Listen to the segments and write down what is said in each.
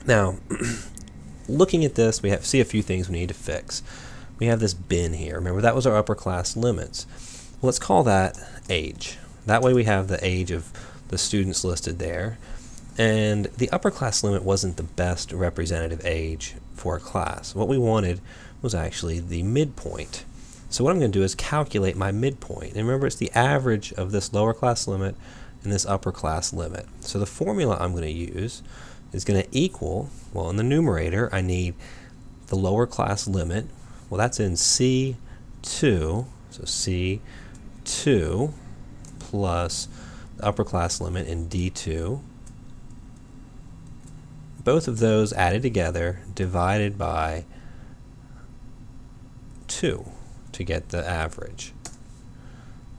Now, looking at this, we see a few things we need to fix. We have this bin here. Remember, that was our upper class limits. Well, let's call that age. That way we have the age of the students listed there. And the upper class limit wasn't the best representative age for a class. What we wanted was actually the midpoint. So what I'm going to do is calculate my midpoint. And remember, it's the average of this lower class limit and this upper class limit. So the formula I'm going to use is going to equal, well, in the numerator, I need the lower class limit. Well, that's in C2, so C2 plus the upper class limit in D2. Both of those added together, divided by 2 to get the average.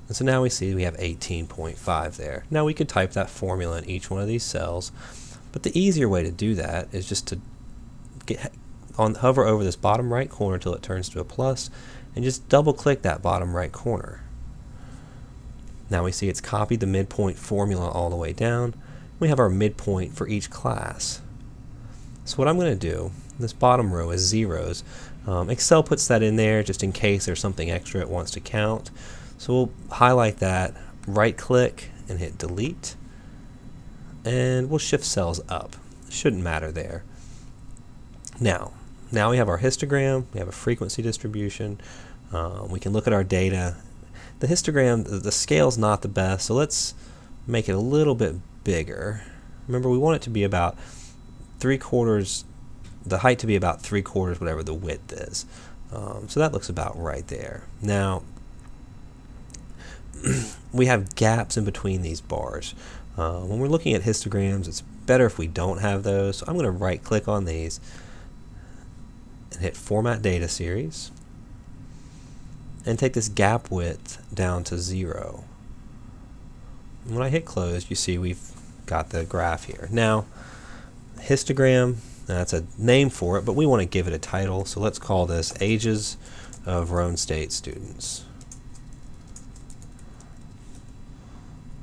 And so now we see we have 18.5 there. Now we could type that formula in each one of these cells, but the easier way to do that is just to hover over this bottom right corner until it turns to a plus, and just double click that bottom right corner. Now we see it's copied the midpoint formula all the way down. We have our midpoint for each class. So what I'm going to do, this bottom row is zeros. Excel puts that in there just in case there's something extra it wants to count. So we'll highlight that, right click and hit delete, and we'll shift cells up. Shouldn't matter there. Now we have our histogram, we have a frequency distribution, we can look at our data. The histogram, the scale's not the best, so let's make it a little bit bigger. Remember, we want it to be about 3/4, the height to be about 3/4 whatever the width is. So that looks about right there. Now, we have gaps in between these bars. When we're looking at histograms, it's better if we don't have those. So I'm going to right click on these and hit Format Data Series and take this gap width down to 0. And when I hit close, you see we've got the graph here. Now, histogram, that's a name for it, but we want to give it a title, so let's call this Ages of Roane State Students.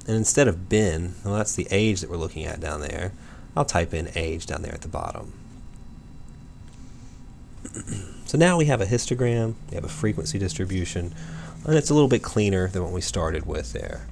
And instead of bin, well, that's the age that we're looking at down there, I'll type in age down there at the bottom. So now we have a histogram, we have a frequency distribution, and it's a little bit cleaner than what we started with there.